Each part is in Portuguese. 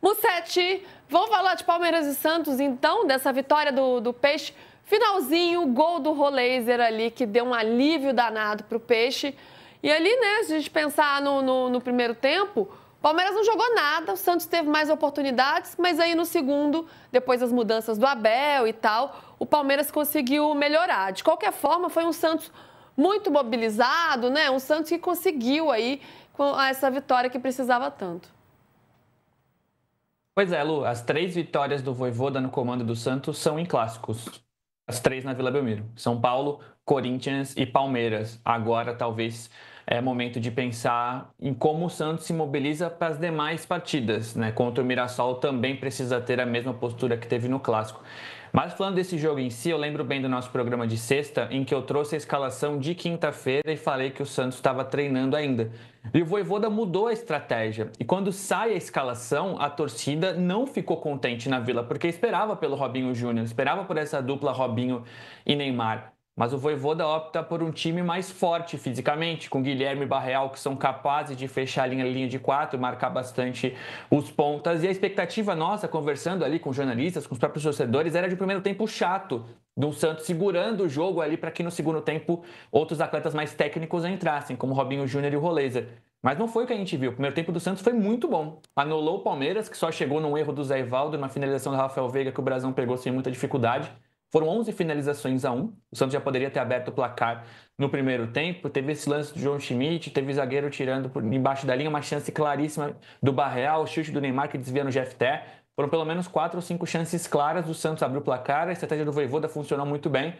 Mussete, vamos falar de Palmeiras e Santos, então, dessa vitória do Peixe. Finalzinho, o gol do Roleiser ali, que deu um alívio danado para o Peixe. E ali, né, se a gente pensar no primeiro tempo, o Palmeiras não jogou nada, o Santos teve mais oportunidades, mas aí no segundo, depois das mudanças do Abel e tal, o Palmeiras conseguiu melhorar. De qualquer forma, foi um Santos muito mobilizado, né? Um Santos que conseguiu aí com essa vitória que precisava tanto. Pois é, Lu, as 3 vitórias do Vojvoda no comando do Santos são em clássicos. As 3 na Vila Belmiro. São Paulo, Corinthians e Palmeiras. Agora, talvez, é momento de pensar em como o Santos se mobiliza para as demais partidas, né? Contra o Mirassol também precisa ter a mesma postura que teve no clássico. Mas falando desse jogo em si, eu lembro bem do nosso programa de sexta, em que eu trouxe a escalação de quinta-feira e falei que o Santos estava treinando ainda. E o Vojvoda mudou a estratégia. E quando sai a escalação, a torcida não ficou contente na Vila, porque esperava pelo Robinho Júnior, esperava por essa dupla Robinho e Neymar. Mas o Vojvoda opta por um time mais forte fisicamente, com Guilherme e Barreal, que são capazes de fechar a linha de 4 e marcar bastante os pontas. E a expectativa nossa, conversando ali com jornalistas, com os próprios torcedores, era de um primeiro tempo chato, do Santos segurando o jogo ali para que no segundo tempo outros atletas mais técnicos entrassem, como o Robinho Júnior e o Roleiser. Mas não foi o que a gente viu. O primeiro tempo do Santos foi muito bom. Anulou o Palmeiras, que só chegou num erro do Zé Ivaldo, numa finalização do Rafael Veiga, que o Brasão pegou sem muita dificuldade. Foram 11 finalizações a 1. O Santos já poderia ter aberto o placar no primeiro tempo. Teve esse lance do João Schmidt, teve o zagueiro tirando por embaixo da linha, uma chance claríssima do Barreal, o chute do Neymar que desvia no GFT. Foram pelo menos 4 ou 5 chances claras do Santos abrir o placar. A estratégia do Vojvoda funcionou muito bem.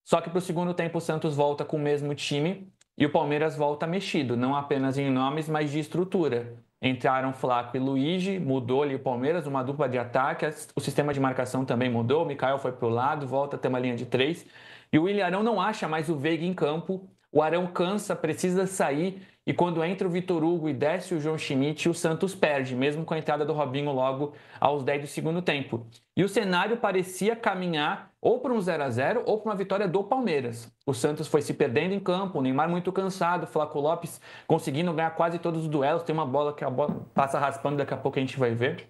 Só que para o segundo tempo o Santos volta com o mesmo time e o Palmeiras volta mexido, não apenas em nomes, mas de estrutura. Entraram Flaco e Luigi, mudou ali o Palmeiras, uma dupla de ataque, o sistema de marcação também mudou, o Mikael foi para o lado, volta a ter uma linha de 3. E o Willian Arão não acha mais o Veiga em campo, o Arão cansa, precisa sair, e quando entra o Vitor Hugo e desce o João Schmidt, o Santos perde, mesmo com a entrada do Robinho logo aos 10 do segundo tempo. E o cenário parecia caminhar ou para um 0-0 ou para uma vitória do Palmeiras. O Santos foi se perdendo em campo, o Neymar muito cansado, o Flaco Lopes conseguindo ganhar quase todos os duelos, tem uma bola que a bola passa raspando, daqui a pouco a gente vai ver.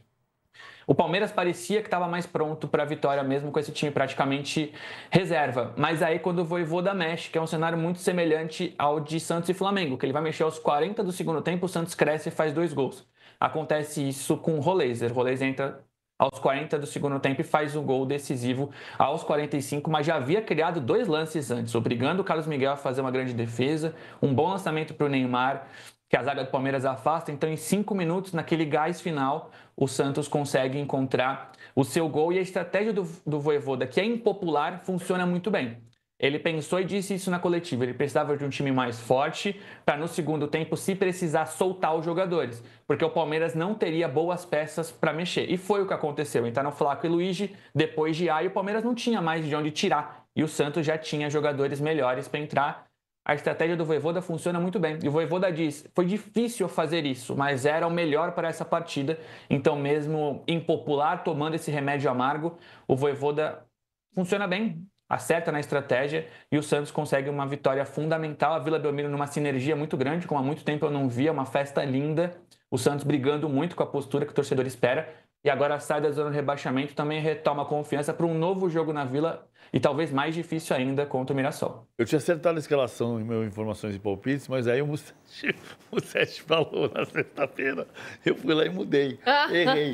O Palmeiras parecia que estava mais pronto para a vitória mesmo com esse time praticamente reserva. Mas aí quando o Vojvoda mexe, que é um cenário muito semelhante ao de Santos e Flamengo, que ele vai mexer aos 40 do segundo tempo, o Santos cresce e faz 2 gols. Acontece isso com o Roleiser. O Roleiser entra aos 40 do segundo tempo e faz o gol decisivo aos 45, mas já havia criado 2 lances antes, obrigando o Carlos Miguel a fazer uma grande defesa, um bom lançamento para o Neymar, que a zaga do Palmeiras afasta. Então, em 5 minutos, naquele gás final, o Santos consegue encontrar o seu gol. E a estratégia do Vojvoda, que é impopular, funciona muito bem. Ele pensou e disse isso na coletiva. Ele precisava de um time mais forte para, no segundo tempo, se precisar, soltar os jogadores. Porque o Palmeiras não teria boas peças para mexer. E foi o que aconteceu. Entraram Flaco e Luigi, depois de e o Palmeiras não tinha mais de onde tirar. E o Santos já tinha jogadores melhores para entrar. A estratégia do Vojvoda funciona muito bem. E o Vojvoda diz, foi difícil fazer isso, mas era o melhor para essa partida. Então, mesmo impopular, tomando esse remédio amargo, o Vojvoda funciona bem, acerta na estratégia e o Santos consegue uma vitória fundamental. A Vila Belmiro numa sinergia muito grande, como há muito tempo eu não via, uma festa linda. O Santos brigando muito com a postura que o torcedor espera. E agora sai da zona de rebaixamento, também retoma a confiança para um novo jogo na Vila e talvez mais difícil ainda contra o Mirassol. Eu tinha acertado a escalação em meus informações e palpites, mas aí o Mussete falou na sexta-feira, eu fui lá e mudei. Errei.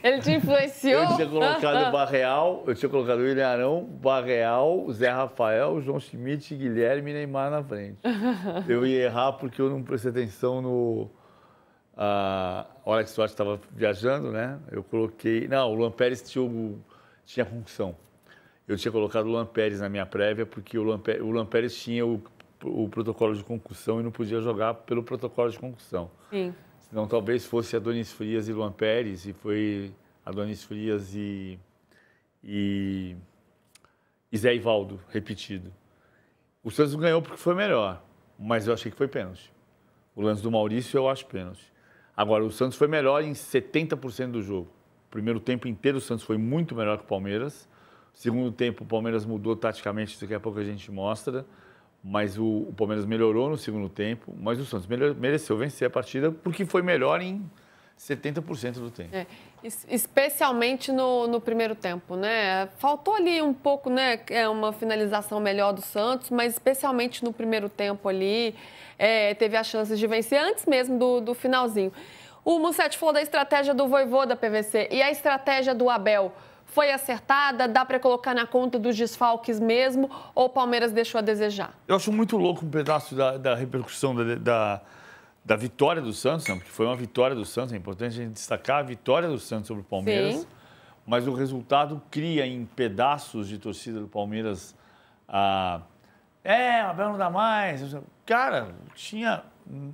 Ele te influenciou? Eu tinha colocado Barreal, eu tinha colocado Willian Arão, Barreal, Zé Rafael, João Schmidt, Guilherme e Neymar na frente. Eu ia errar porque eu não prestei atenção no... A Alex Soares estava viajando, né? Eu coloquei... Não, o Luan Pérez tinha concussão. Eu tinha colocado o Luan Pérez na minha prévia porque o Luan Pérez tinha o protocolo de concussão e não podia jogar pelo protocolo de concussão. Sim. Senão talvez fosse Adonis Frias e Luan Pérez, e foi Adonis Frias e Zé Ivaldo repetido. O Santos ganhou porque foi melhor, mas eu achei que foi pênalti. O lance do Maurício eu acho pênalti. Agora, o Santos foi melhor em 70% do jogo. O primeiro tempo inteiro o Santos foi muito melhor que o Palmeiras. Segundo tempo, o Palmeiras mudou taticamente, daqui a pouco a gente mostra. Mas o Palmeiras melhorou no segundo tempo. Mas o Santos mereceu vencer a partida porque foi melhor em 70% do tempo. Especialmente no primeiro tempo, né? Faltou ali um pouco, né? Uma finalização melhor do Santos, mas especialmente no primeiro tempo ali, teve as chances de vencer antes mesmo do finalzinho. O Mussete falou da estratégia do Vojvoda PVC e a estratégia do Abel. Foi acertada? Dá para colocar na conta dos desfalques mesmo? Ou o Palmeiras deixou a desejar? Eu acho muito louco um pedaço da repercussão da vitória do Santos, não, porque foi uma vitória do Santos, é importante a gente destacar a vitória do Santos sobre o Palmeiras, Sim. Mas o resultado cria em pedaços de torcida do Palmeiras o Abel não dá mais. Cara, tinha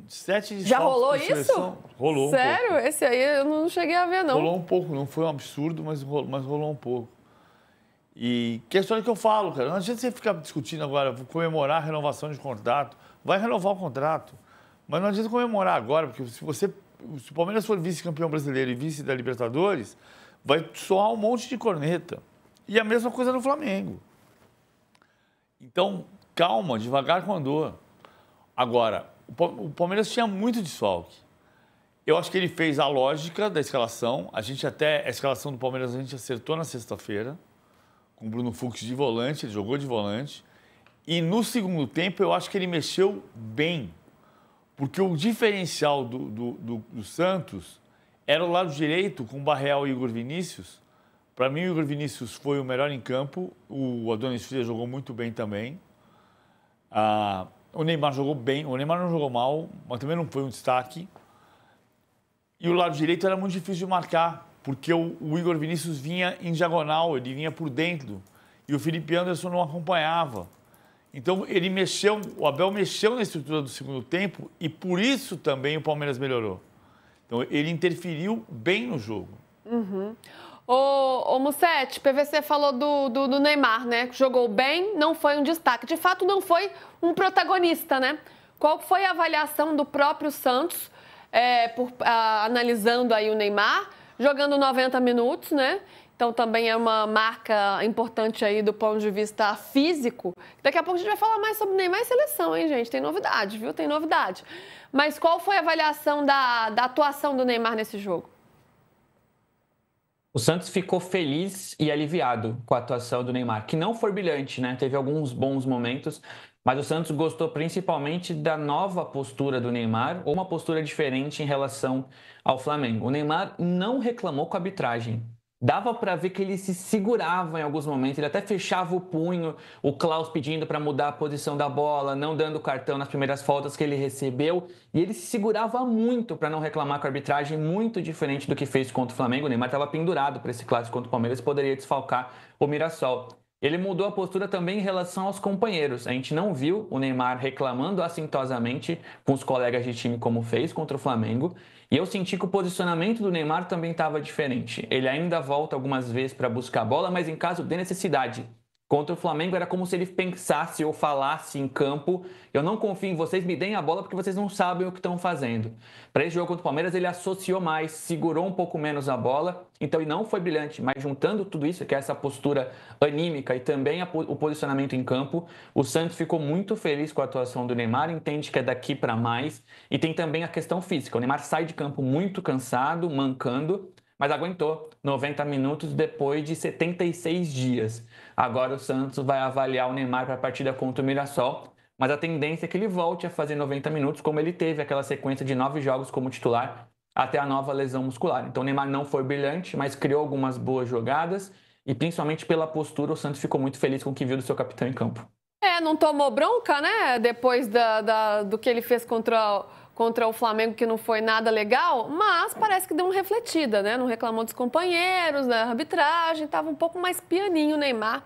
7 desfalques. Já rolou isso? Rolou. Sério? Esse aí eu não cheguei a ver, não. Rolou um pouco, não foi um absurdo, mas rolou um pouco. E que é a história que eu falo, cara. Não adianta você ficar discutindo agora, comemorar a renovação de contrato. Vai renovar o contrato. Mas não adianta comemorar agora, porque se o Palmeiras for vice-campeão brasileiro e vice da Libertadores, vai soar um monte de corneta. E a mesma coisa no Flamengo. Então, calma, devagar com andor. Agora, o Palmeiras tinha muito desfalque. Eu acho que ele fez a lógica da escalação. A escalação do Palmeiras a gente acertou na sexta-feira, com o Bruno Fux de volante, ele jogou de volante. E no segundo tempo, eu acho que ele mexeu bem. Porque o diferencial do Santos era o lado direito com o Barreal e o Igor Vinícius. Para mim, o Igor Vinícius foi o melhor em campo. O Adonis Filha jogou muito bem também. O Neymar jogou bem. O Neymar não jogou mal, mas também não foi um destaque. E o lado direito era muito difícil de marcar, porque o Igor Vinícius vinha em diagonal, ele vinha por dentro. E o Felipe Anderson não acompanhava. Então, o Abel mexeu na estrutura do segundo tempo e por isso também o Palmeiras melhorou. Então, ele interferiu bem no jogo. Uhum. Ô Mussete, PVC falou do Neymar, né? Jogou bem, não foi um destaque. De fato, não foi um protagonista, né? Qual foi a avaliação do próprio Santos, analisando aí o Neymar, jogando 90 minutos, né? Então, também é uma marca importante aí do ponto de vista físico. Daqui a pouco a gente vai falar mais sobre Neymar e seleção, hein, gente? Tem novidade, viu? Tem novidade. Mas qual foi a avaliação da atuação do Neymar nesse jogo? O Santos ficou feliz e aliviado com a atuação do Neymar, que não foi brilhante, né? Teve alguns bons momentos, mas o Santos gostou principalmente da nova postura do Neymar, ou uma postura diferente em relação ao Flamengo. O Neymar não reclamou com a arbitragem. Dava para ver que ele se segurava em alguns momentos, ele até fechava o punho, o Klaus pedindo para mudar a posição da bola, não dando cartão nas primeiras faltas que ele recebeu, e ele se segurava muito para não reclamar com a arbitragem, muito diferente do que fez contra o Flamengo. O Neymar estava pendurado para esse clássico contra o Palmeiras, poderia desfalcar o Mirassol. Ele mudou a postura também em relação aos companheiros. A gente não viu o Neymar reclamando assintosamente com os colegas de time como fez contra o Flamengo. E eu senti que o posicionamento do Neymar também estava diferente. Ele ainda volta algumas vezes para buscar a bola, mas em caso de necessidade. Contra o Flamengo era como se ele pensasse ou falasse em campo: eu não confio em vocês, me deem a bola porque vocês não sabem o que estão fazendo. Para esse jogo contra o Palmeiras ele associou mais, segurou um pouco menos a bola, então ele não foi brilhante, mas juntando tudo isso, que é essa postura anímica e também o posicionamento em campo, o Santos ficou muito feliz com a atuação do Neymar, entende que é daqui para mais, e tem também a questão física. O Neymar sai de campo muito cansado, mancando, mas aguentou 90 minutos depois de 76 dias. Agora o Santos vai avaliar o Neymar para a partida contra o Mirassol, mas a tendência é que ele volte a fazer 90 minutos, como ele teve aquela sequência de 9 jogos como titular até a nova lesão muscular. Então o Neymar não foi brilhante, mas criou algumas boas jogadas e principalmente pela postura o Santos ficou muito feliz com o que viu do seu capitão em campo. Não tomou bronca, né? Depois do que ele fez contra o Flamengo, que não foi nada legal, mas parece que deu uma refletida, né? Não reclamou dos companheiros, da arbitragem, estava um pouco mais pianinho o Neymar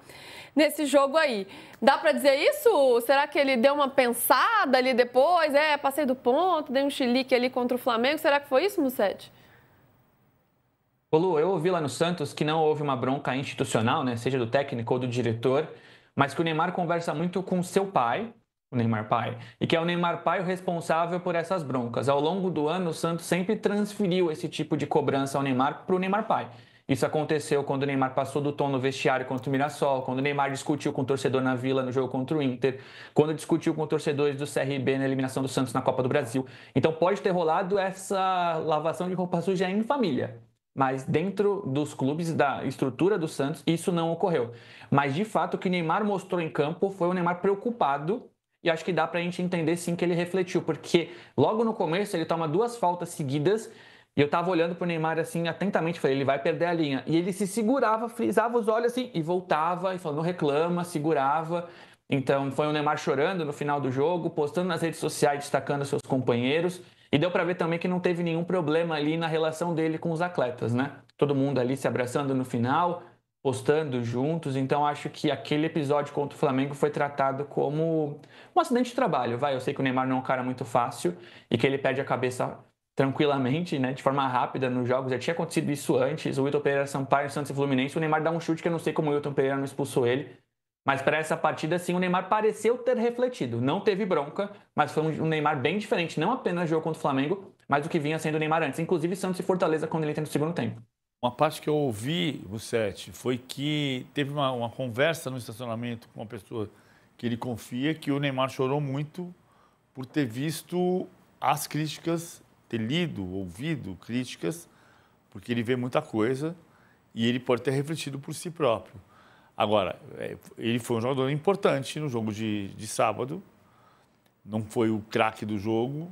nesse jogo aí. Dá para dizer isso? Será que ele deu uma pensada ali depois? Passei do ponto, dei um chilique ali contra o Flamengo. Será que foi isso, Mussete? Ô Lu, eu ouvi lá no Santos que não houve uma bronca institucional, né? Seja do técnico ou do diretor, mas que o Neymar conversa muito com seu pai, o Neymar pai, e que é o Neymar pai o responsável por essas broncas. Ao longo do ano, o Santos sempre transferiu esse tipo de cobrança ao Neymar para o Neymar pai. Isso aconteceu quando o Neymar passou do tom no vestiário contra o Mirassol, quando o Neymar discutiu com o torcedor na Vila no jogo contra o Inter, quando discutiu com torcedores do CRB na eliminação do Santos na Copa do Brasil. Então pode ter rolado essa lavação de roupa suja em família. Mas dentro dos clubes, da estrutura do Santos, isso não ocorreu. Mas, de fato, o que o Neymar mostrou em campo foi o Neymar preocupado. E acho que dá pra gente entender, sim, que ele refletiu. Porque logo no começo ele toma 2 faltas seguidas. E eu tava olhando pro Neymar, assim, atentamente. Falei, ele vai perder a linha. E ele se segurava, frisava os olhos, assim, e voltava. E falou, não reclama, segurava. Então, foi o Neymar chorando no final do jogo, postando nas redes sociais, destacando seus companheiros. E deu para ver também que não teve nenhum problema ali na relação dele com os atletas, né? Todo mundo ali se abraçando no final, postando juntos. Então, acho que aquele episódio contra o Flamengo foi tratado como um acidente de trabalho. Eu sei que o Neymar não é um cara muito fácil e que ele perde a cabeça tranquilamente, né? De forma rápida nos jogos. Já tinha acontecido isso antes. O Wilton Pereira, Sampaio, Santos e Fluminense. O Neymar dá um chute que eu não sei como o Wilton Pereira não expulsou ele. Mas para essa partida, sim, o Neymar pareceu ter refletido. Não teve bronca, mas foi um Neymar bem diferente. Não apenas jogo contra o Flamengo, mas do que vinha sendo o Neymar antes. Inclusive Santos e Fortaleza quando ele entra no segundo tempo. Uma parte que eu ouvi, Musetti, foi que teve uma conversa no estacionamento com uma pessoa que ele confia, que o Neymar chorou muito por ter visto as críticas, ter lido, ouvido críticas, porque ele vê muita coisa e ele pode ter refletido por si próprio. Agora, ele foi um jogador importante no jogo de sábado, não foi o craque do jogo,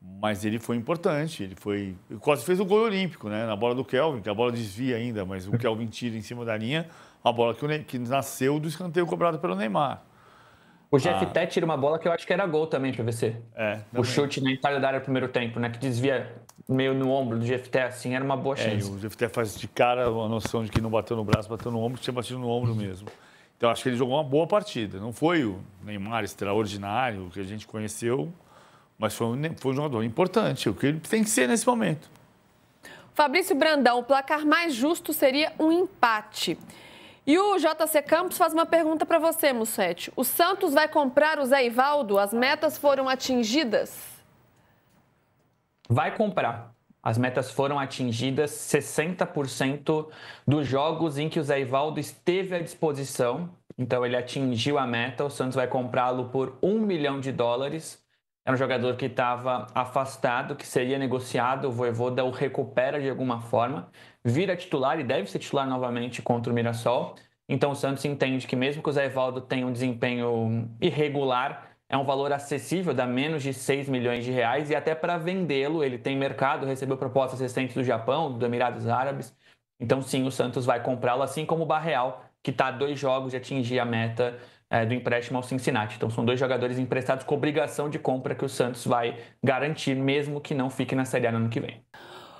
mas ele foi importante, ele quase fez o gol olímpico, né? Na bola do Kelvin, que a bola desvia ainda, mas o Kelvin tira em cima da linha, a bola que nasceu do escanteio cobrado pelo Neymar. O GFT tira uma bola que eu acho que era gol também, para você. O chute na entrada da área no primeiro tempo, né? Que desvia meio no ombro do GFT, assim, era uma boa chance. O GFT faz de cara a noção de que não bateu no braço, bateu no ombro, tinha batido no ombro mesmo. Então, acho que ele jogou uma boa partida. Não foi o Neymar extraordinário que a gente conheceu, mas foi um jogador importante, o que ele tem que ser nesse momento. Fabrício Brandão, o placar mais justo seria um empate. E o JC Campos faz uma pergunta para você, Musetti. O Santos vai comprar o Zé Ivaldo? As metas foram atingidas? Vai comprar. As metas foram atingidas, 60% dos jogos em que o Zé Ivaldo esteve à disposição. Então, ele atingiu a meta. O Santos vai comprá-lo por $1 milhão. Era um jogador que estava afastado, que seria negociado. O Vojvoda o recupera de alguma forma. Vira titular e deve ser titular novamente contra o Mirassol. Então, o Santos entende que mesmo que o Zé Ivaldo tenha um desempenho irregular, é um valor acessível, dá menos de R$6 milhões. E até para vendê-lo, ele tem mercado, recebeu propostas recentes do Japão, dos Emirados Árabes. Então, sim, o Santos vai comprá-lo, assim como o Barreal, que está a 2 jogos de atingir a meta do empréstimo ao Cincinnati. Então, são 2 jogadores emprestados com obrigação de compra que o Santos vai garantir, mesmo que não fique na Série A no ano que vem.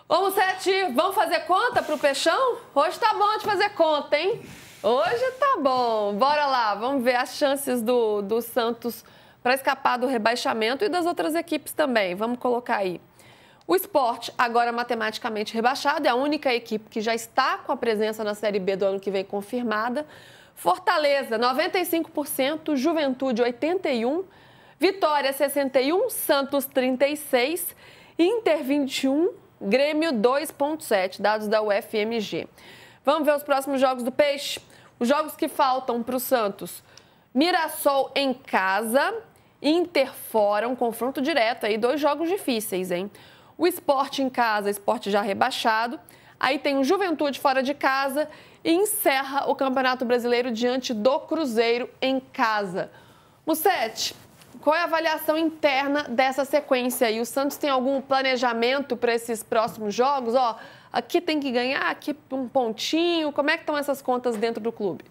Ô, Musetti, vamos fazer conta pro Peixão? Hoje tá bom de fazer conta, hein? Hoje tá bom. Bora lá, vamos ver as chances do Santos para escapar do rebaixamento e das outras equipes também. Vamos colocar aí. O Sport, agora matematicamente rebaixado, é a única equipe que já está com a presença na Série B do ano que vem confirmada. Fortaleza, 95%, Juventude, 81%, Vitória, 61%, Santos, 36%, Inter, 21%, Grêmio, 2,7%, dados da UFMG. Vamos ver os próximos jogos do Peixe? Os jogos que faltam para o Santos. Mirassol em casa, Inter fora, um confronto direto aí, 2 jogos difíceis, hein? O Sport em casa, Sport já rebaixado. Aí tem o Juventude fora de casa e encerra o Campeonato Brasileiro diante do Cruzeiro em casa. Musetti, qual é a avaliação interna dessa sequência aí? O Santos tem algum planejamento para esses próximos jogos? Ó, aqui tem que ganhar, aqui um pontinho. Como é que estão essas contas dentro do clube?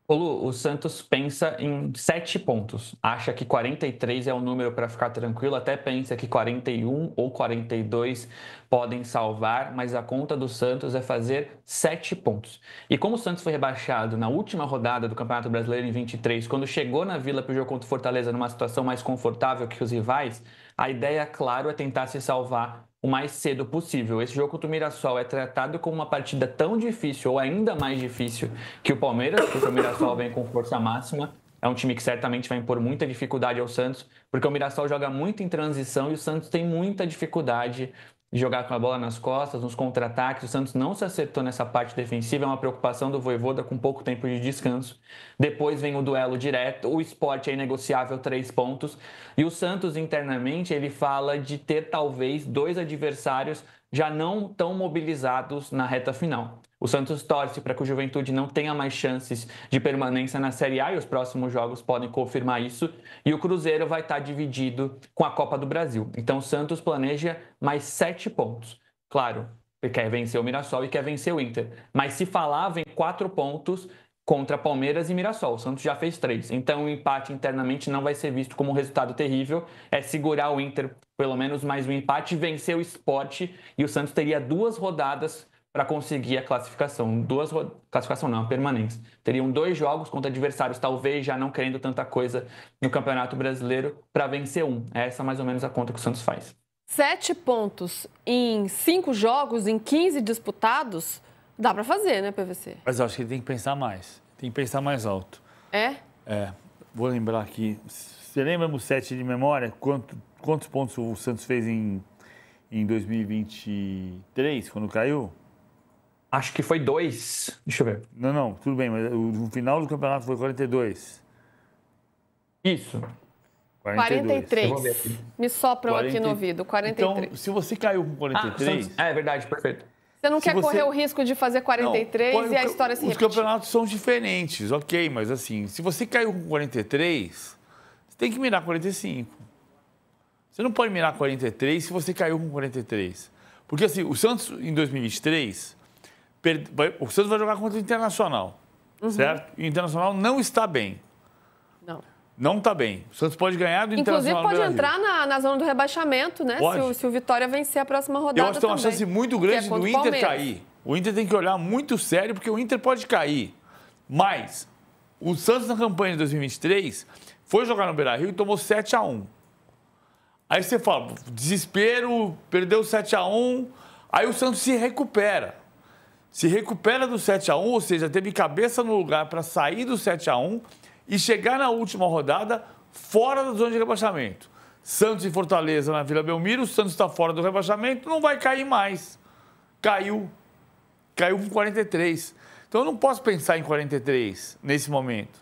O Santos pensa em 7 pontos. Acha que 43 é o número para ficar tranquilo. Até pensa que 41 ou 42 podem salvar. Mas a conta do Santos é fazer 7 pontos. E como o Santos foi rebaixado na última rodada do Campeonato Brasileiro em 23, quando chegou na Vila para o jogo contra o Fortaleza numa situação mais confortável que os rivais, a ideia, claro, é tentar se salvar o mais cedo possível. Esse jogo contra o Mirassol é tratado como uma partida tão difícil ou ainda mais difícil que o Palmeiras, porque o Mirassol vem com força máxima. É um time que certamente vai impor muita dificuldade ao Santos, porque o Mirassol joga muito em transição e o Santos tem muita dificuldade jogar com a bola nas costas, nos contra-ataques. O Santos não se acertou nessa parte defensiva, é uma preocupação do Vojvoda com pouco tempo de descanso. Depois vem o duelo direto, o Sport é inegociável 3 pontos. E o Santos, internamente, ele fala de ter talvez 2 adversários já não tão mobilizados na reta final. O Santos torce para que o Juventude não tenha mais chances de permanência na Série A e os próximos jogos podem confirmar isso. E o Cruzeiro vai estar dividido com a Copa do Brasil. Então o Santos planeja mais 7 pontos. Claro, ele quer vencer o Mirassol e quer vencer o Inter. Mas se falar, vem 4 pontos contra Palmeiras e Mirassol. O Santos já fez 3. Então o empate internamente não vai ser visto como um resultado terrível. É segurar o Inter, pelo menos mais um empate, vencer o Sport. E o Santos teria 2 rodadas para conseguir a classificação. Classificação não, a permanência. Teriam 2 jogos contra adversários, talvez já não querendo tanta coisa no Campeonato Brasileiro, para vencer um. Essa é mais ou menos a conta que o Santos faz. 7 pontos em 5 jogos, em 15 disputados, dá para fazer, né, PVC? Mas eu acho que ele tem que pensar mais. Tem que pensar mais alto. É? É. Vou lembrar aqui. Você lembra o 7 de memória? Quantos pontos o Santos fez em 2023, quando caiu? Acho que foi 2. Deixa eu ver. Não, tudo bem, mas no final do campeonato foi 42. Isso. 43. Eu vou ver aqui. Me sopram aqui no ouvido, 43. Então, se você caiu com 43... É verdade, perfeito. Você não quer correr o risco de fazer 43 e a história se repetir? Os campeonatos são diferentes, ok, mas assim, se você caiu com 43, você tem que mirar 45. Você não pode mirar 43 se você caiu com 43. Porque assim, o Santos em 2023... O Santos vai jogar contra o Internacional, certo? E o Internacional não está bem. Não está bem. O Santos pode ganhar do Internacional. Inclusive pode entrar na zona do rebaixamento, né? Se o Vitória vencer a próxima rodada. Eu acho que tem uma chance muito grande do Inter Palmeiras cair. O Inter tem que olhar muito sério, porque o Inter pode cair. Mas o Santos na campanha de 2023 foi jogar no Beira-Rio e tomou 7-1. Aí você fala, desespero, perdeu 7-1, aí o Santos se recupera. Se recupera do 7-1, ou seja, teve cabeça no lugar para sair do 7-1 e chegar na última rodada fora da zona de rebaixamento. Santos e Fortaleza na Vila Belmiro, o Santos está fora do rebaixamento, não vai cair mais. Caiu com 43. Então eu não posso pensar em 43 nesse momento.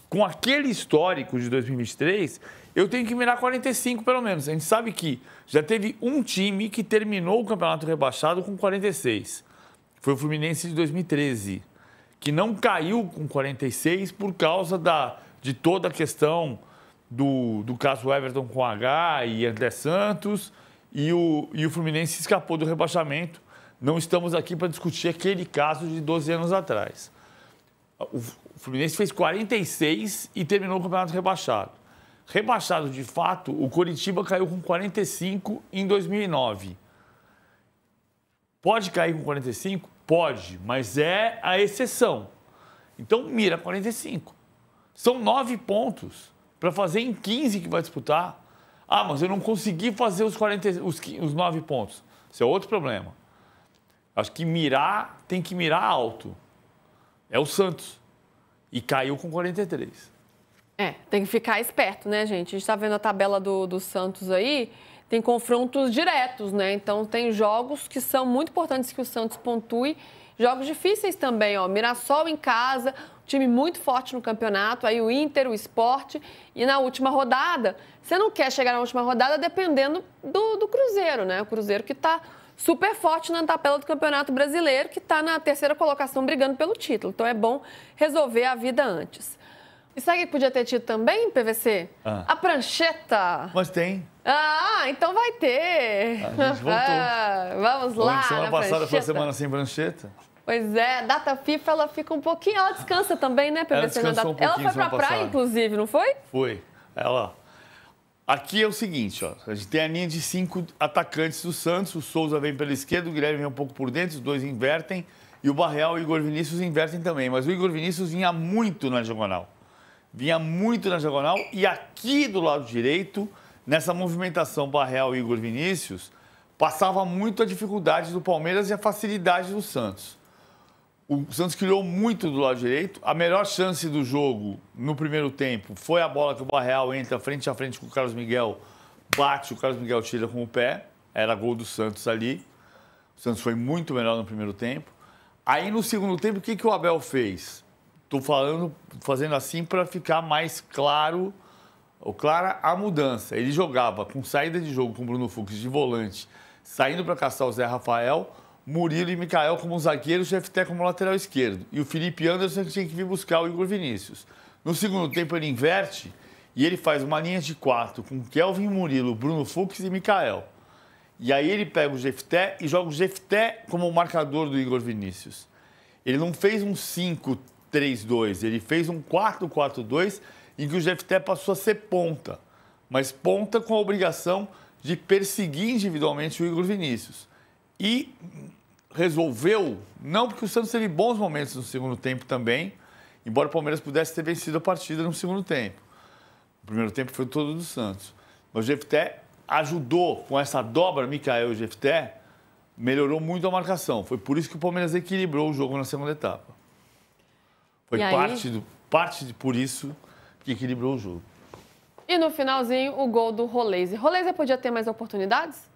Com aquele histórico de 2023, eu tenho que mirar 45 pelo menos. A gente sabe que já teve um time que terminou o campeonato rebaixado com 46. Foi o Fluminense de 2013, que não caiu com 46 por causa de toda a questão do caso Everton com H e André Santos, e o Fluminense escapou do rebaixamento. Não estamos aqui para discutir aquele caso de 12 anos atrás. O Fluminense fez 46 e terminou o campeonato rebaixado. Rebaixado, de fato, o Coritiba caiu com 45 em 2009. Pode cair com 45? Pode, mas é a exceção. Então, mira 45. São 9 pontos para fazer em 15 que vai disputar. Ah, mas eu não consegui fazer os 9 pontos. Isso é outro problema. Acho que tem que mirar alto. É o Santos. E caiu com 43. Tem que ficar esperto, né, gente? A gente está vendo a tabela do Santos aí. Tem confrontos diretos, né? Então, tem jogos que são muito importantes que o Santos pontue. Jogos difíceis também, ó. Mirassol em casa, time muito forte no campeonato. Aí o Inter, o Sport. E na última rodada, você não quer chegar na última rodada dependendo do Cruzeiro, né? O Cruzeiro que está super forte na tabela do Campeonato Brasileiro, que está na 3ª colocação brigando pelo título. Então, é bom resolver a vida antes. E sabe que podia ter tido também, PVC? A prancheta. Mas tem. Então vai ter. A gente voltou. Vamos lá. Semana passada foi a semana sem prancheta. Pois é, a data FIFA, ela fica um pouquinho... Ela descansa também, né, PVC? Ela foi pra praia, inclusive, não foi? Foi. Aqui é o seguinte, ó. A gente tem a linha de 5 atacantes do Santos. O Souza vem pela esquerda, o Guilherme vem um pouco por dentro, os dois invertem. E o Barreal e o Igor Vinícius invertem também. Mas o Igor Vinícius vinha muito na diagonal. E aqui do lado direito, nessa movimentação Barreal e Igor Vinícius, passava muito a dificuldade do Palmeiras e a facilidade do Santos. O Santos criou muito do lado direito. A melhor chance do jogo no primeiro tempo foi a bola que o Barreal entra frente a frente com o Carlos Miguel, bate, o Carlos Miguel tira com o pé. era gol do Santos ali. O Santos foi muito melhor no primeiro tempo. Aí, no segundo tempo, o que o Abel fez? Estou fazendo assim para ficar mais clara a mudança. Ele jogava com saída de jogo com o Bruno Fux de volante, saindo para caçar o Zé Rafael, Murilo e Michael como zagueiros, Jefté como lateral esquerdo. E o Felipe Anderson tinha que vir buscar o Igor Vinícius. No segundo tempo ele inverte e ele faz uma linha de 4 com Kelvin, Murilo, Bruno Fux e Michael. E aí ele pega o Jefté e joga o Jefté como marcador do Igor Vinícius. Ele não fez um 5-3-2, ele fez um 4-4-2 em que o Jefté passou a ser ponta, mas ponta com a obrigação de perseguir individualmente o Igor Vinícius. E resolveu, não porque o Santos teve bons momentos no segundo tempo também, embora o Palmeiras pudesse ter vencido a partida no segundo tempo. O primeiro tempo foi todo do Santos. Mas o Jefté ajudou com essa dobra, Michael e Jefté, melhorou muito a marcação. Foi por isso que o Palmeiras equilibrou o jogo na segunda etapa. Foi por isso que equilibrou o jogo. E no finalzinho, o gol do Roleiser. Roleiser podia ter mais oportunidades?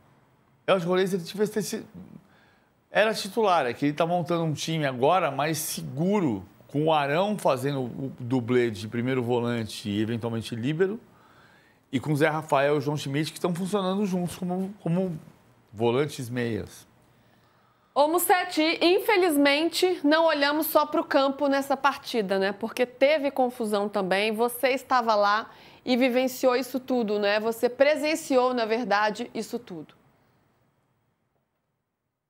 Eu acho que o Roleiser era titular, é que ele está montando um time agora mais seguro, com o Arão fazendo o dublê de primeiro volante e eventualmente líbero, e com o Zé Rafael e o João Schmidt, que estão funcionando juntos como volantes meias. Ô Musetti, infelizmente não olhamos só para o campo nessa partida, né? Porque teve confusão também, você estava lá e vivenciou isso tudo, né? Você presenciou, na verdade, isso tudo.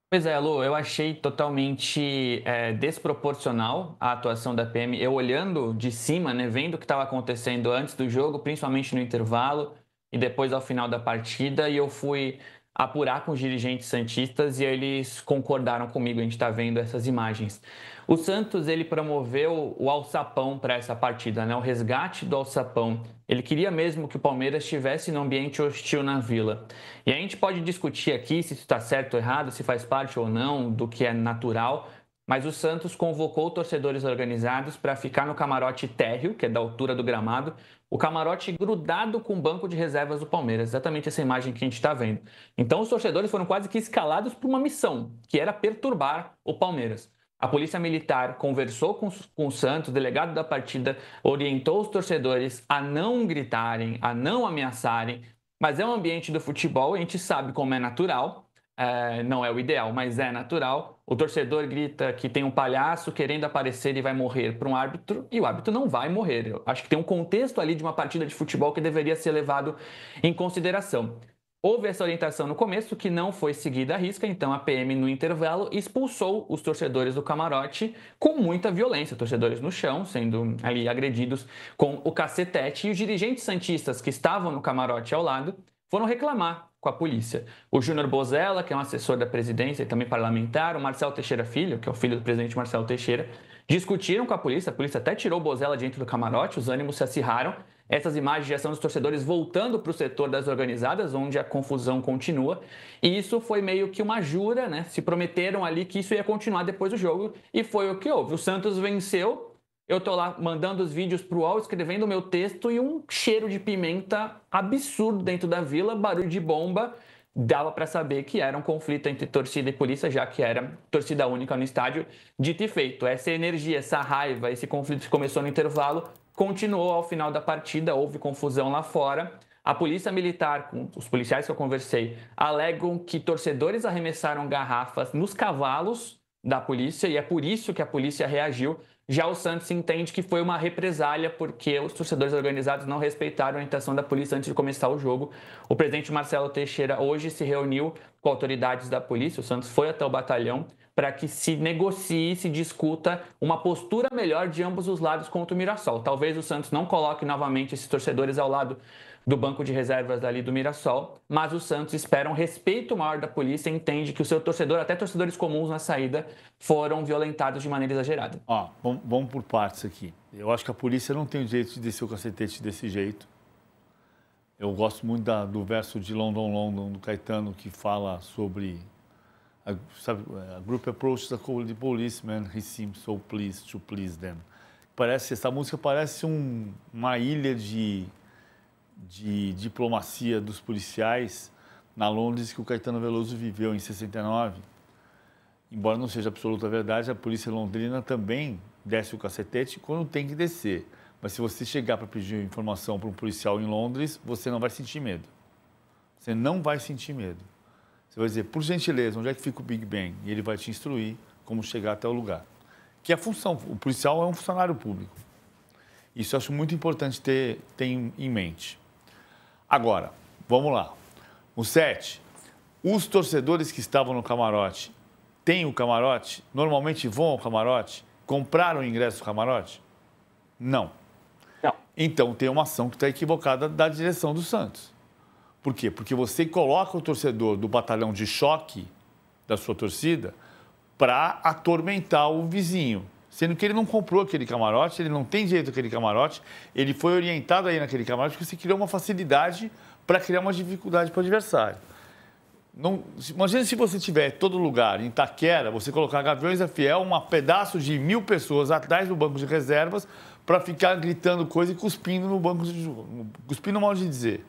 Pois é, Lu, eu achei totalmente desproporcional a atuação da PM. Eu olhando de cima, né, vendo o que estava acontecendo antes do jogo, principalmente no intervalo e depois ao final da partida, e eu fui apurar com os dirigentes santistas e eles concordaram comigo, a gente está vendo essas imagens. O Santos, ele promoveu o alçapão para essa partida, né? O resgate do alçapão. Ele queria mesmo que o Palmeiras estivesse num ambiente hostil na Vila. E a gente pode discutir aqui se isso está certo ou errado, se faz parte ou não do que é natural, mas o Santos convocou torcedores organizados para ficar no camarote térreo, que é da altura do gramado, o camarote grudado com o banco de reservas do Palmeiras, exatamente essa imagem que a gente está vendo. Então os torcedores foram quase que escalados por uma missão, que era perturbar o Palmeiras. A Polícia Militar conversou com o Santos, o delegado da partida orientou os torcedores a não gritarem, a não ameaçarem, mas é um ambiente do futebol, a gente sabe como é natural, não é o ideal, mas é natural. O torcedor grita que tem um palhaço querendo aparecer e vai morrer para um árbitro, e o árbitro não vai morrer. Eu acho que tem um contexto ali de uma partida de futebol que deveria ser levado em consideração. Houve essa orientação no começo, que não foi seguida à risca, então a PM, no intervalo, expulsou os torcedores do camarote com muita violência, torcedores no chão, sendo ali agredidos com o cacetete, e os dirigentes santistas que estavam no camarote ao lado foram reclamar com a polícia. O Júnior Bozella, que é um assessor da presidência e também parlamentar, o Marcelo Teixeira Filho, que é o filho do presidente Marcelo Teixeira, discutiram com a polícia até tirou o Bozella de dentro do camarote, os ânimos se acirraram. Essas imagens já são dos torcedores voltando para o setor das organizadas, onde a confusão continua. E isso foi meio que uma jura, né? Se prometeram ali que isso ia continuar depois do jogo, e foi o que houve. O Santos venceu, eu tô lá mandando os vídeos pro UOL, escrevendo o meu texto, e um cheiro de pimenta absurdo dentro da Vila, barulho de bomba. Dava para saber que era um conflito entre torcida e polícia, já que era torcida única no estádio. Dito e feito, essa energia, essa raiva, esse conflito que começou no intervalo, continuou ao final da partida, houve confusão lá fora. A polícia militar, com os policiais que eu conversei, alegam que torcedores arremessaram garrafas nos cavalos da polícia, e é por isso que a polícia reagiu. Já o Santos entende que foi uma represália porque os torcedores organizados não respeitaram a orientação da polícia antes de começar o jogo. O presidente Marcelo Teixeira hoje se reuniu com autoridades da polícia, o Santos foi até o batalhão para que se negocie, se discuta uma postura melhor de ambos os lados contra o Mirassol. Talvez o Santos não coloque novamente esses torcedores ao lado do banco de reservas ali do Mirassol, mas o Santos espera um respeito maior da polícia e entende que o seu torcedor, até torcedores comuns na saída, foram violentados de maneira exagerada. Vamos por partes aqui. Eu acho que a polícia não tem o direito de descer o cacetete desse jeito. Eu gosto muito do verso de London, London, do Caetano, que fala sobre a group approaches the policeman, he seems so pleased to please them. Essa música parece uma ilha de diplomacia dos policiais na Londres que o Caetano Veloso viveu em 69, embora não seja absoluta verdade, a polícia londrina também desce o cacetete quando tem que descer. Mas se você chegar para pedir informação para um policial em Londres, você não vai sentir medo. Você não vai sentir medo. Você vai dizer, por gentileza, onde é que fica o Big Ben? E ele vai te instruir como chegar até o lugar. Que é a função, o policial é um funcionário público. Isso eu acho muito importante ter em mente. Agora, vamos lá. O 7, os torcedores que estavam no camarote, têm o camarote? Normalmente vão ao camarote? Compraram o ingresso do camarote? Não. Não. Então tem uma ação que está equivocada da direção do Santos. Por quê? Porque você coloca o torcedor do batalhão de choque da sua torcida para atormentar o vizinho. Sendo que ele não comprou aquele camarote, ele não tem direito àquele camarote, ele foi orientado aí naquele camarote porque você criou uma facilidade para criar uma dificuldade para o adversário. Não, imagina se você tiver todo lugar, em Itaquera, você colocar Gaviões da Fiel, um pedaço de 1.000 pessoas atrás do banco de reservas para ficar gritando coisa e cuspindo no banco de jogo. Cuspindo, mal de dizer,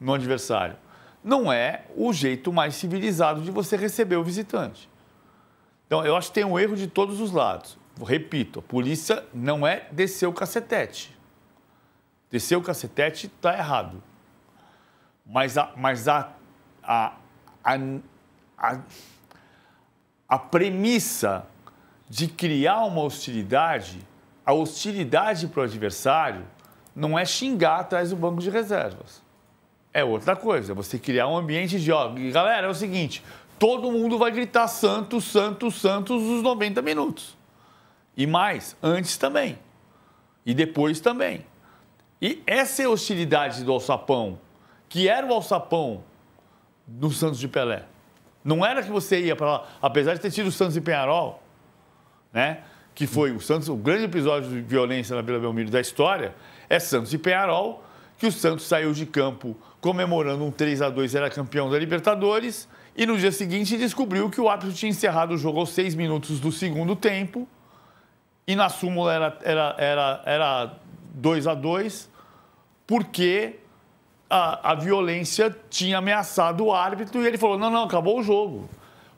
no adversário. Não é o jeito mais civilizado de você receber o visitante. Então, eu acho que tem um erro de todos os lados. Repito, a polícia não é descer o cacetete. Descer o cacetete está errado. Mas a premissa de criar uma hostilidade, a hostilidade para o adversário, não é xingar atrás do banco de reservas. É outra coisa, você criar um ambiente de, ó, galera, é o seguinte, todo mundo vai gritar Santos, Santos, Santos os 90 minutos. E mais, antes também. E depois também. E essa hostilidade do alçapão, que era o alçapão do Santos de Pelé. Não era que você ia para lá, apesar de ter tido o Santos e Peñarol, né? Que foi o Santos, o grande episódio de violência na Vila Belmiro da história, é Santos e Peñarol, que o Santos saiu de campo comemorando um 3-2, era campeão da Libertadores, e no dia seguinte descobriu que o árbitro tinha encerrado o jogo aos 6 minutos do segundo tempo, e na súmula era 2-2, porque a violência tinha ameaçado o árbitro e ele falou, não, acabou o jogo.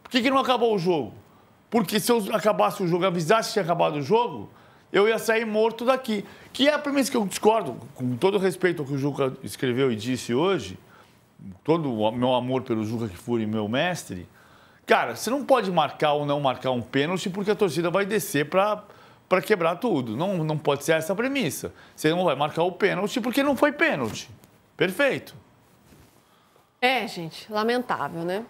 Por que não acabou o jogo? Porque se eu acabasse o jogo, avisasse que tinha acabado o jogo, eu ia sair morto daqui. Que é a premissa que eu discordo, com todo respeito ao que o Juca escreveu e disse hoje, todo o meu amor pelo Juca Kfouri, meu mestre, cara, você não pode marcar ou não marcar um pênalti porque a torcida vai descer para quebrar tudo. Não pode ser essa a premissa. Você não vai marcar o pênalti porque não foi pênalti. Perfeito. É, gente, lamentável, né?